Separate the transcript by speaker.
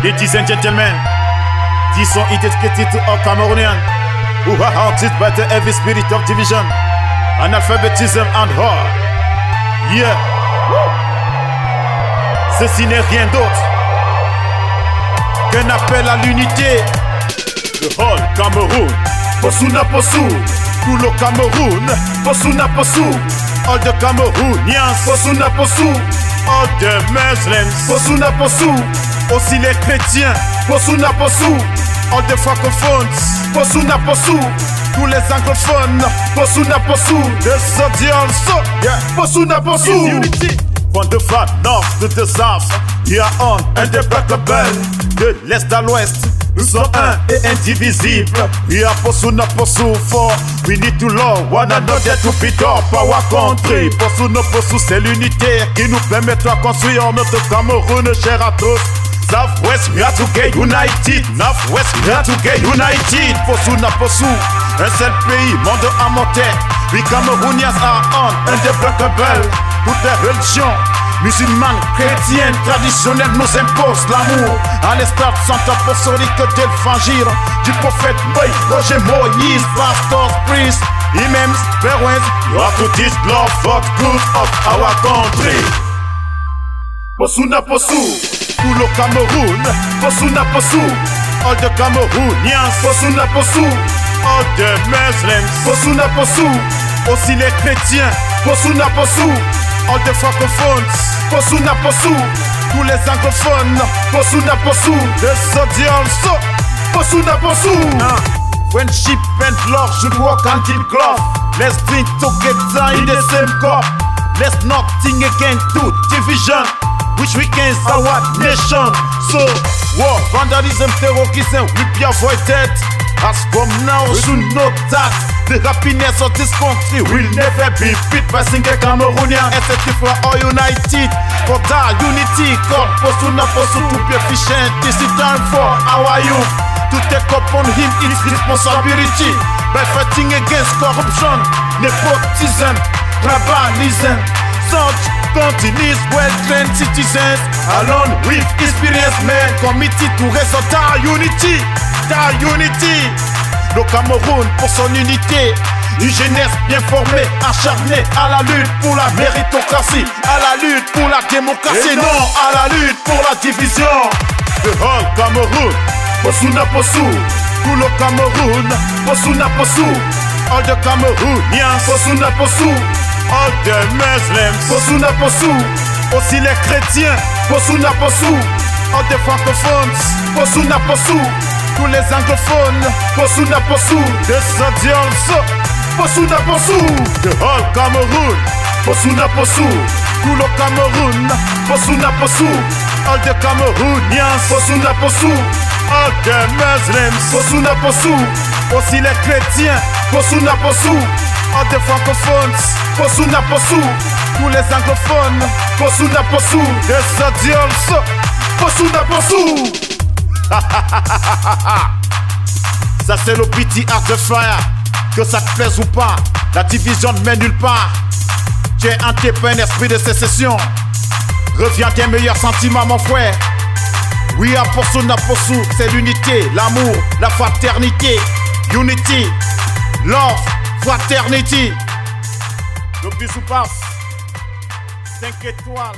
Speaker 1: Ladies and gentlemen, this song is dedicated to all Cameroonians who are haunted by the heavy spirit of division, analphabétisme and war. Yeah. Ceci n'est rien d'autre qu'un appel à l'unité. The whole Cameroon, Posuna Posu, tout le Cameroun, Posuna Posu, all the Cameroonians, Posuna Posu, all the Muslims, Posuna Posu, aussi les chrétiens, Posuna Posu, all the francophones, Posuna Posu, tous les anglophones, Posuna Posu, the Sodians, yeah, Posuna Posu. Unity. From the far north to the south, we are on indébattable. De l'est à l'ouest, nous sommes un et indivisibles. We are Posuna Posu for we need to love one another to beat up our country. Posuna Posu, c'est l'unité qui nous permettra de construire notre Cameroun cher à tous. Southwest, we are to get united. Northwest, we are to get united. Posuna Posu, un seul pays, monde à mon tête. We Cameroonians are on indébattable. Toutes les religions, musulmanes, chrétiennes, traditionnelles nous imposent l'amour. À l'instar de Saint Apostolique de l'Évangile, du prophète Roger Moïse, pastors, priests, imams, parents, you have to teach love for the good of our country. Posuna Posu, tout le Cameroun, Posuna Posu, all the Cameroonians, Posuna Posu, all the Muslims, Posuna Posu, aussi les chrétiens, Posuna Posu, all the francophones, Posuna Posu, tous les anglophones, Posuna Posu, the Sodians, Posuna Posu. Friendship and love should work hand in glove. Let's drink together in the same cup. Let's not think again to division, which weakens our nation. So, war, vandalism, terrorism will be avoided. As from now, we should know that the happiness of this country will never be beat by single Cameroonian. Except if we are all united for that unity. God, Posuna Posu to be efficient. This is time for our youth to take upon him its responsibility by fighting against corruption, nepotism, tribalism. Such countries, well-trained citizens, along with experienced men committed to restore our unity. Ta unity, le Cameroun pour son unité, une jeunesse bien formée, acharnée à la lutte pour la méritocratie, à la lutte pour la démocratie, non à la lutte pour la division. The whole Cameroun, Posuna Posu, tout le Cameroun, Posuna Posu, all the Cameroonians, Posuna Posu, all the Muslims, Posuna Posu, aussi les chrétiens, Posuna Posu, all the francophones, Posuna Posu, tous les anglophones, Posuna Posu, the Sodians, Posuna Posu, the whole Cameroun, Posuna Posu, tout le Cameroun, Posuna Posu, all the Cameroonians, Posuna Posu, all the Muslims, Posuna Posu, aussi les chrétiens, Posuna Posu, all the francophones, Posuna Posu, tous les anglophones, Posuna Posu, the Sodians, Posuna Posu. Ça c'est le petit art de fire. Que ça te plaise ou pas, la division ne mène nulle part. Tu es hanté par un esprit de sécession. Reviens tes meilleurs sentiments mon frère. We are Posuna Posu, c'est l'unité, l'amour, la fraternité. Unity, love, fraternity. Le bisou passe 5 étoiles.